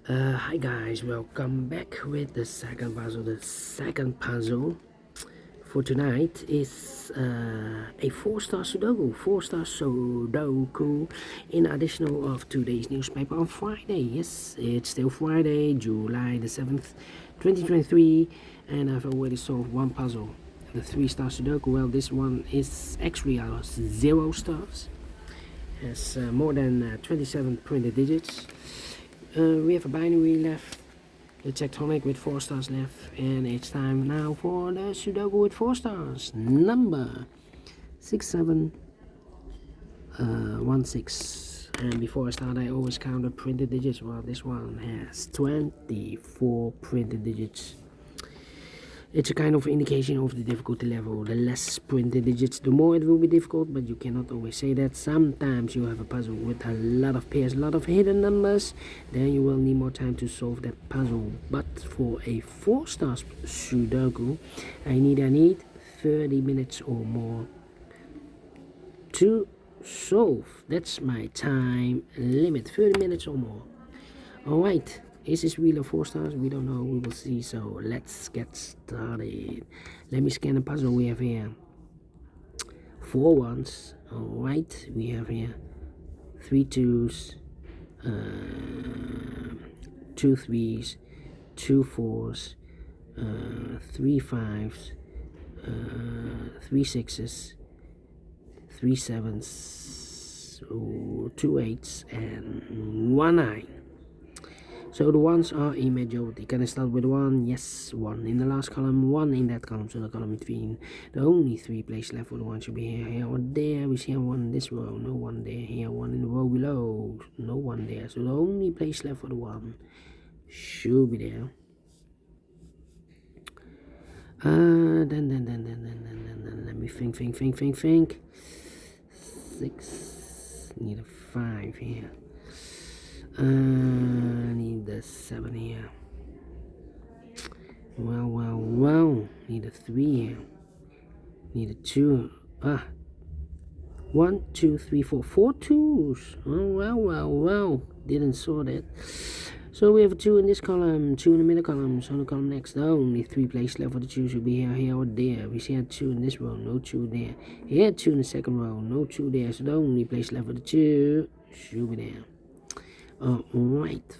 Hi guys, welcome back with the second puzzle. The second puzzle for tonight is a four-star Sudoku. Four-star Sudoku in additional of today's newspaper on Friday. Yes, it's still Friday, July the 7th, 2023, and I've already solved one puzzle. The three-star Sudoku. Well, this one is actually 0 stars. Has more than 27 printed digits. We have a binary left, the tectonic with 4 stars left, and it's time now for the Sudoku with 4 stars. Number 6716. And before I start, I always count the printed digits. Well, this one has 24 printed digits. It's a kind of indication of the difficulty level. The less printed digits, the more it will be difficult, but you cannot always say that. Sometimes you have a puzzle with a lot of pairs, a lot of hidden numbers, then you will need more time to solve that puzzle. But for a 4-star Sudoku, I need 30 minutes or more to solve. That's my time limit, 30 minutes or more. Alright, is this really 4 stars? We don't know, we will see. So let's get started. Let me scan the puzzle we have here. 4 ones. Alright, we have here 3 twos, 2 threes, 2 fours, 3 fives, 3 sixes, 3 sevens, 2 eights, and 1 9. So the ones are a majority. Can I start with 1? Yes, 1 in the last column, 1 in that column, so the column between. The only 3 places left for the 1 should be here or there. We see 1 in this row, no 1 there. Here, 1 in the row below, no 1 there. So the only place left for the 1 should be there. Then, let me think. 6, need a 5 here. Need the 7 here. Well, need a 3 here. Need a 2. 1, 2, 3, 4. 4 twos. Oh, well. Didn't saw that. So we have a 2 in this column, 2 in the middle column, so the column next. Only 3 places left for the 2 should be here or there. We see a 2 in this row, no 2 there. Here, 2 in the second row, no 2 there. So the only place left for the 2 should be there. Alright.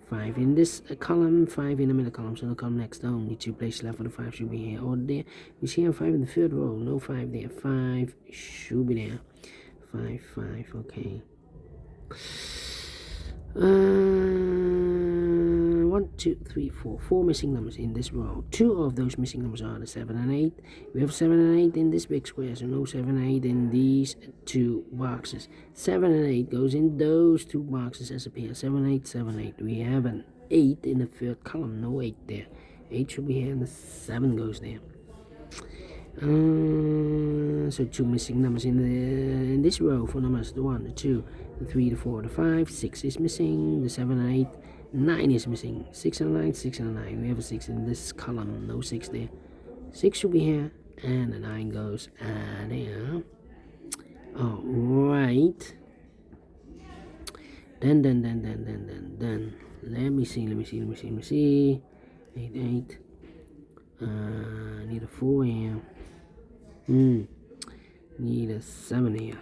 5 in this column, 5 in the middle column, so the column next. Only 2 places left for the 5 should be here or there. We see a 5 in the third row, no 5 there. 5 should be there. 5, okay. 1, 2, 3, 4. 4 missing numbers in this row. 2 of those missing numbers are the 7 and 8. We have 7 and 8 in this big square, so no 7 and 8 in these 2 boxes. 7 and 8 goes in those 2 boxes as a pair. 7, 8, 7, 8. We have an 8 in the third column, no 8 there. 8 should be here and the 7 goes there. So 2 missing numbers in this row for numbers: the 1, the 2, the 3, the 4, the 5. 6 is missing. The 7 and 8. 9 is missing. 6 and 9, 6 and 9. We have a 6 in this column, no 6 there. 6 should be here, and the 9 goes there. Alright. Then. Let me see. 8, 8. Need a 4 here. Need a 7 here.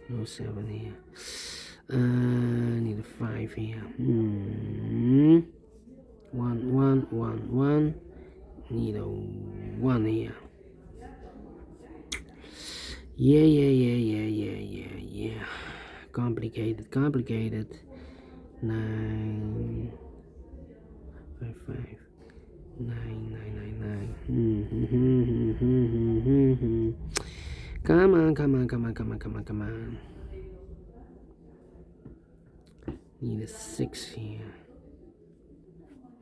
No 7 here. Need a 5 here. 1. Need a 1 here. Yeah. Complicated. 9. 5. 9. Come on. Need a 6 here.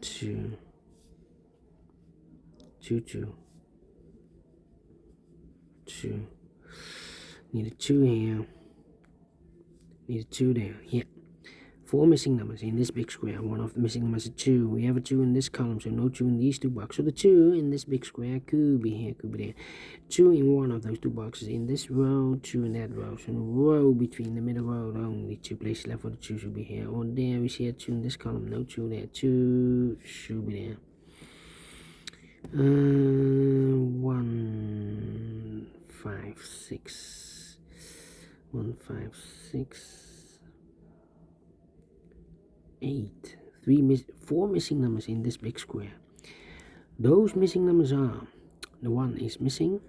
2. Need a 2 here. Need a 2 there. Yeah. 4 missing numbers in this big square. One of the missing numbers is 2. We have a 2 in this column, so no 2 in these 2 boxes. So the 2 in this big square could be here, could be there. 2 in one of those 2 boxes in this row, 2 in that row. So the row between the middle row, the only 2 places left for the 2 should be here or there. We see a 2 in this column, no 2 there. 2 should be there. 1, 5, 6. 1, 5, 6. 8. 4 missing numbers in this big square. Those missing numbers are: the 1 is missing,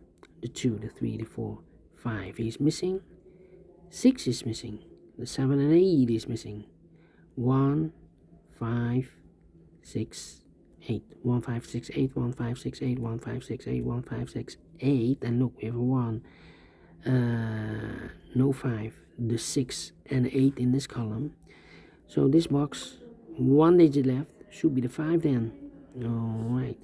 the 2, the 3, the 4, 5 is missing, 6 is missing, the 7 and 8 is missing. 1, 5, 6, 8. 1, 5, 6, 8. 1, 5, 6, 8. 1, 5, 6, 8. 1, 5, 6, 8. And look, we have a 1. No 5. The 6 and 8 in this column. So this box, 1 digit left, should be the 5 then. Alright.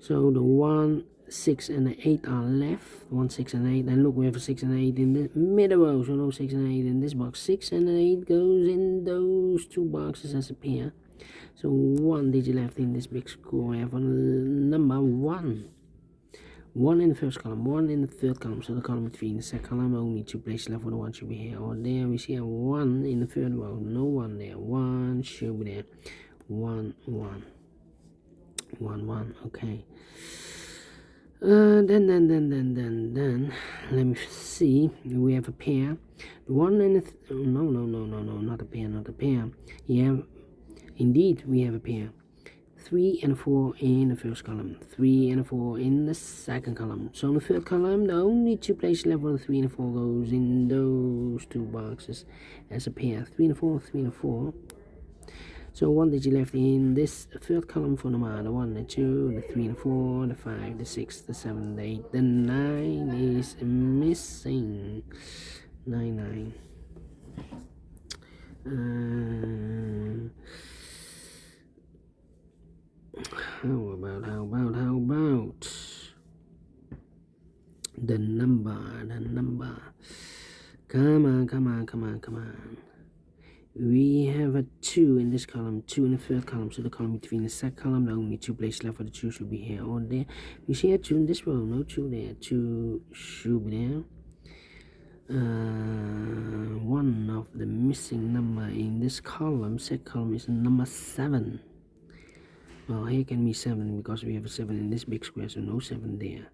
So the 1, 6 and the 8 are left. 1, 6 and 8. And look, we have a 6 and 8 in the middle row. So no 6 and 8 in this box. 6 and 8 goes in those 2 boxes as a pair. So 1 digit left in this big square for number 1. 1 in the first column, 1 in the third column, so the column between the second column, only 2 places left for the 1 should be here or there. We see a 1 in the third row, no 1 there, 1 should be there. 1, 1. 1, 1, okay. Then, let me see, we have a pair. The 1 in the, no, not a pair, Yeah, indeed, we have a pair. 3 and 4 in the first column, 3 and 4 in the second column. So in the third column, the only 2 places left for the 3 and 4 goes in those 2 boxes as a pair. 3 and 4, 3 and 4. So 1 digit left in this third column for number the 1, the 2, the 3 and 4, the 5, the 6, the 7, the 8, the 9 is missing. 9. How about the number? Come on. We have a 2 in this column, 2 in the third column, so the column between the second column, the only 2 places left for the 2 should be here or there. We see a 2 in this row, no 2 there, 2 should be there. 1 of the missing number in this column, second column, is number 7. Well, here can be 7 because we have a 7 in this big square, so no 7 there.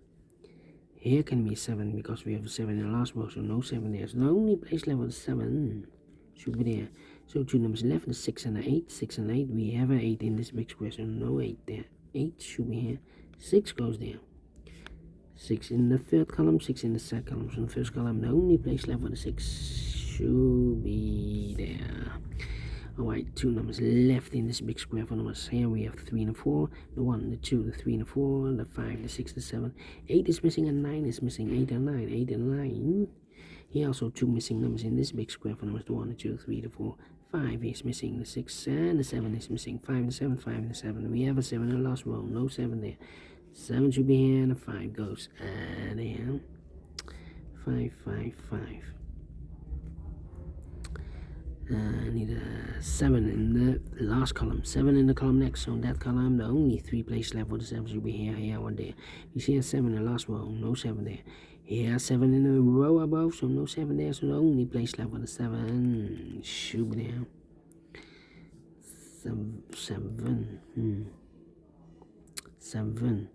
Here can be 7 because we have a 7 in the last row, so no 7 there. So the only place left with 7 should be there. So 2 numbers left, the 6 and the 8. 6 and 8, we have an 8 in this big square, so no 8 there. 8 should be here. 6 goes there. 6 in the third column, 6 in the second column. So in the first column, the only place left for the 6 should be there. Alright, 2 numbers left in this big square for numbers. Here we have 3 and 4, the 1, the 2, the 3 and 4, the 5, the 6, the 7. 8 is missing and 9 is missing. 8 and 9, 8 and 9. Here also 2 missing numbers in this big square for numbers. The 1, the 2, the 3, the 4. 5 is missing. The 6 and the 7 is missing. 5 and 7, 5 and 7. We have a 7 in the last row. No 7 there. 7 should be here and a 5 goes there. 5, 5, 5. I need a 7 in the last column, 7 in the column next. So in that column, the only 3 places left for the 7 should be here, or there. You see a 7 in the last row, no 7 there. Here, 7 in the row above, so no 7 there. So the only place left for the 7 should be there. 7.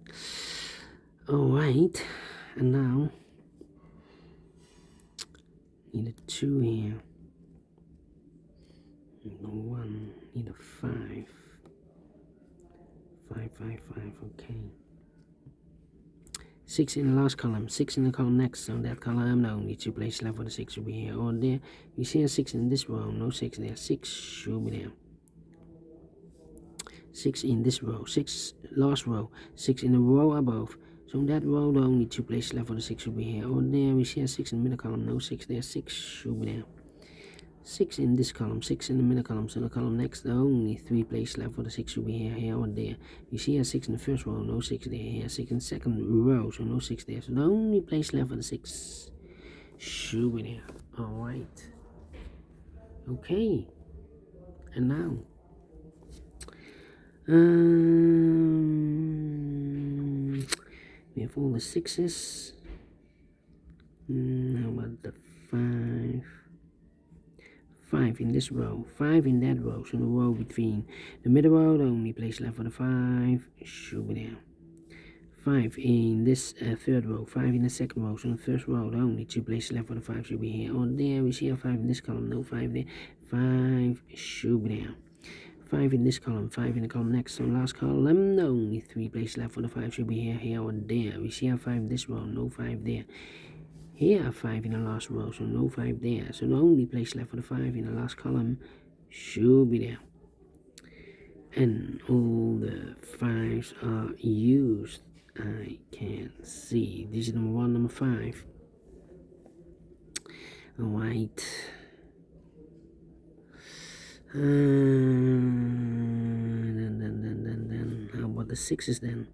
Alright, and now need a 2 here. No 1, need a 5. 5, okay. 6 in the last column, 6 in the column next. So that column, the only 2 places left for the 6 should be here or there. You see a 6 in this row, no 6 there. 6 should be there. 6 in this row, 6 last row, 6 in the row above. So in that row, the only 2 places left for the 6 should be here or there. We see a 6 in the middle column, no 6 there. 6 should be there. 6 in this column, 6 in the middle column, so the column next, the only 3 places left for the 6 should be here or there. You see a 6 in the first row, no 6 there. Here, 6 in the second row, so no 6 there. So the only place left for the 6 should be there. Alright. Okay. And now we have all the 6s. How about the 5? 5 in this row, 5 in that row. So the row between the middle row, the only place left for the 5 should be there. 5 in this third row, 5 in the second row. So in the first row, the only 2 places left for the 5 should be here or there. We see a 5 in this column, no 5 there. 5 should be there. 5 in this column, 5 in the column next. So last column, the only 3 places left for the 5 should be here or there. We see a 5 in this row, no 5 there. Here are 5 in the last row, so no 5 there. So the only place left for the 5 in the last column should be there. And all the 5s are used. I can see. This is number 1, number 5. Alright. Then how about the 6s then?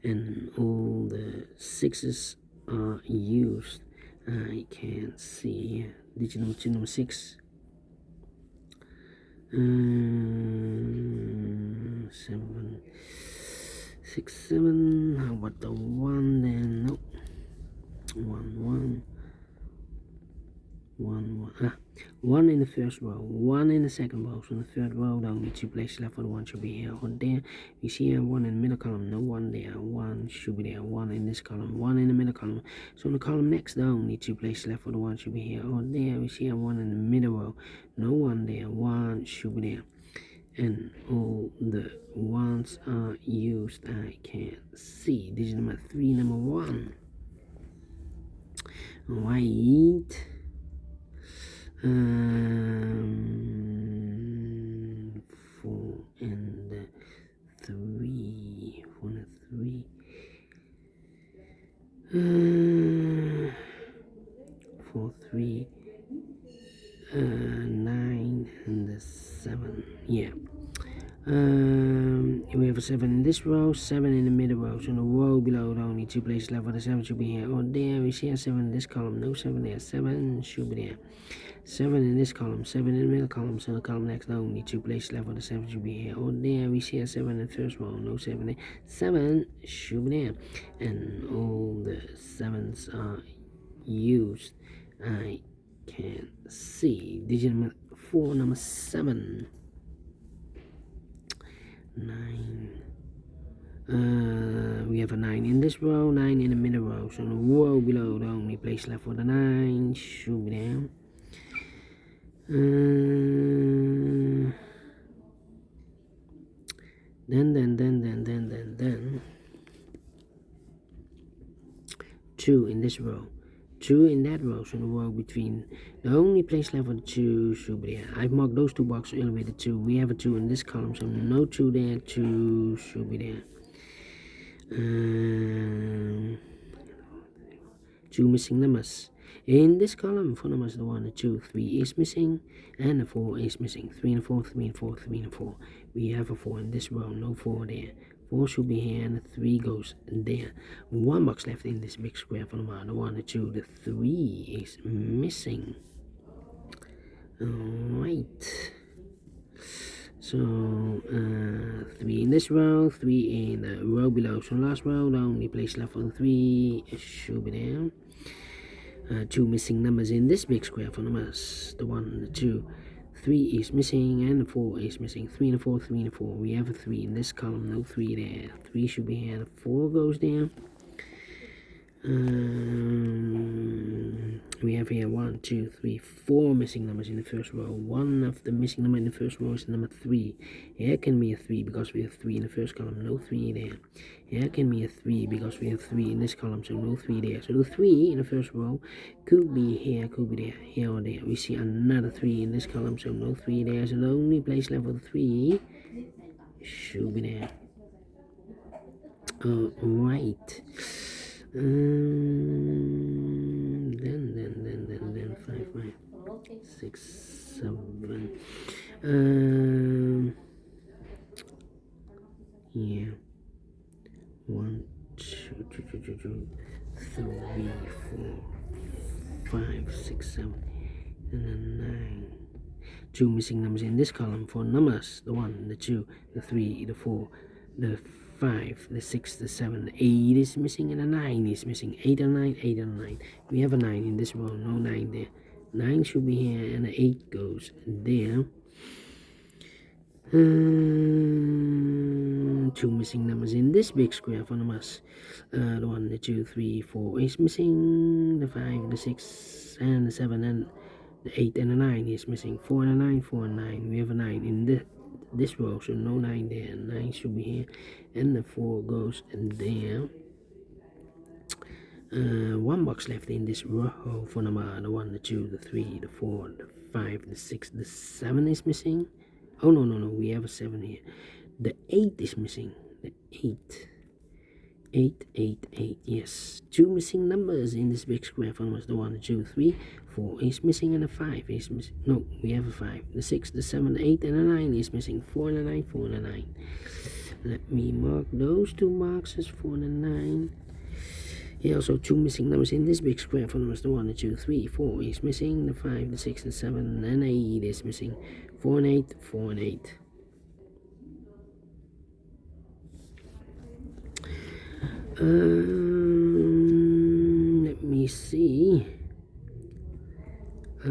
And all the 6s are used. I can see digit number 2, number 6. 7, 6, 7. How about the 1 then? Nope. 1. 1 in the first row, 1 in the second row. So in the third row, the only 2 places left for the 1 should be here or there. We see here 1 in the middle column, no 1 there. 1 should be there. 1 in this column, 1 in the middle column. So in the column next, the only 2 places left for the 1 should be here or there. We see here 1 in the middle row, no 1 there. 1 should be there. And all the 1s are used. I can see. This is number 3, number 1. Right. 4 and 3. 4 and 3. 4, 3. 9 and 7. Yeah. We have a 7 in this row, 7 in the middle row. So in the row below, the only 2 places left for the 7 should be here or there. We see a 7 in this column, no 7 there. 7 should be there. 7 in this column, 7 in the middle column. So the column next, the only 2 places left for the 7 should be here or there. We see a 7 in the first row, no 7 there. 7 should be there. And all the 7s are used. I can see. Digit number 4, number 7. 9. We have a 9 in this row, 9 in the middle row. So the row below, the only place left for the 9 should be there. Then 2 in this row, 2 in that row. So the row between, the only place left for the 2 should be there. I've marked those 2 boxes earlier with the 2. We have a 2 in this column, so no 2 there. 2 should be there. 2 missing numbers. In this column, 4 numbers, the 1, the 2, 3 is missing, and the 4 is missing. 3 and 4, 3 and 4, 3 and 4. We have a 4 in this row, no 4 there. 4 should be here, and the 3 goes there. 1 box left in this big square for the 1, the 1, the 2, the 3 is missing. Alright. So 3 in this row, 3 in the row below. So last row, the only place left for the 3 should be there. 2 missing numbers in this big square for numbers. The 1, the 2, 3 is missing, and the 4 is missing. 3 and 4, 3 and 4. We have a 3 in this column, no 3 there. 3 should be here, the 4 goes there. We have here 1, 2, 3, 4 missing numbers in the first row. One of the missing number in the first row is number 3. Here can be a 3 because we have 3 in the first column, no 3 there. Here can be a 3 because we have 3 in this column, so no 3 there. So the 3 in the first row could be here, could be there, here or there. We see another 3 in this column, so no 3 there. So the only place left for the 3 should be there. Alright. Then 5, 6, 7. Yeah. 1, 2, 3, 4, 5, 6, 7, and then 9. 2 missing numbers in this column. 4 numbers, the 1, the 2, the 3, the 4, the 5, the 6, the 7, 8 is missing, and a 9 is missing. 8 and 9, 8 and 9. We have a 9 in this row, no 9 there. 9 should be here, and an 8 goes there. 2 missing numbers in this big square for numbers. The 1, the 2, 3, 4 is missing. The 5, the 6, and the 7, and the 8 and the 9 is missing. 4 and a 9, 4 and 9. We have a 9 in this row, so no 9 there. 9 should be here, and the 4 goes there. 1 box left in this row for number. The 1, the 2, the 3, the 4, the 5, the 6, the 7 is missing. Oh, no, we have a 7 here. The 8 is missing. The 8. 8, 8, 8. Yes. 2 missing numbers in this big square for numbers. The 1, the 2, 3, 4 is missing, and a 5 is missing. No, we have a 5. The 6, the 7, the 8, and a 9 is missing. 4 and a 9, 4 and a 9. Let me mark those 2 marks as 4 and a 9. Here also 2 missing numbers in this big square for numbers. The 1, the 2, 3, 4 is missing. The 5, the 6, the 7, and 8 is missing. 4 and 8, 4 and 8. Let me see. 4,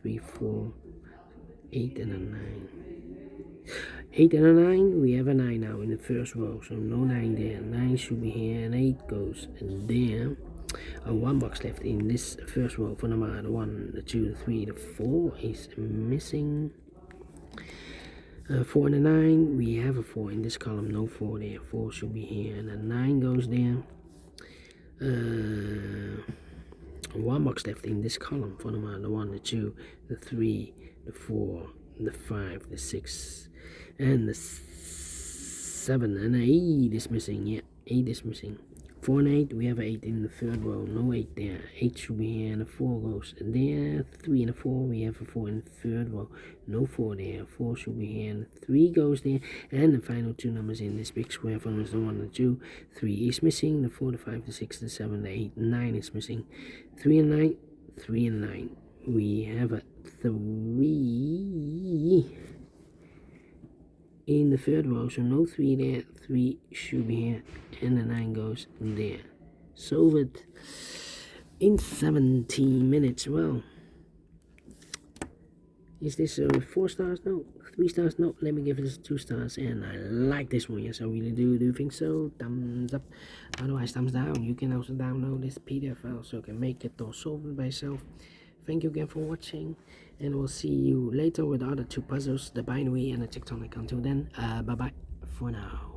3, 4, 8 and a 9. 8 and a 9, we have a 9 now in the first row, so no 9 there. 9 should be here, and 8 goes there. 1 box left in this first row for number. The 1, the 2, the 3, the 4 is missing. 4 and a 9, we have a 4 in this column, no 4 there. 4 should be here, and a 9 goes there. 1 box left in this column for number. The 1, the 2, the 3, the 4, the 5, the 6, and the 7, and 8 is missing. Yeah, 8 is missing. 4 and 8, we have 8 in the third row, no 8 there. 8 should be here, and a 4 goes there. 3 and a 4, we have a 4 in the third row, no 4 there. 4 should be here, and 3 goes there. And the final 2 numbers in this big square for numbers. The 1, the 2, 3 is missing. The 4, the 5, the 6, the 7, the 8, 9 is missing. 3 and 9, 3 and 9. We have a 3 in the third row, so no 3 there. 3 should be here, and the 9 goes there. Solve it in 17 minutes. Well, is this 4 stars? No. 3 stars? No. Let me give this 2 stars, and I like this one. Yes, I really do. Do you think so? Thumbs up. Otherwise, thumbs down. You can also download this PDF file so you can make it or solve it by yourself. Thank you again for watching, and we'll see you later with the other 2 puzzles, the binary and the tectonic. Until then, bye bye for now.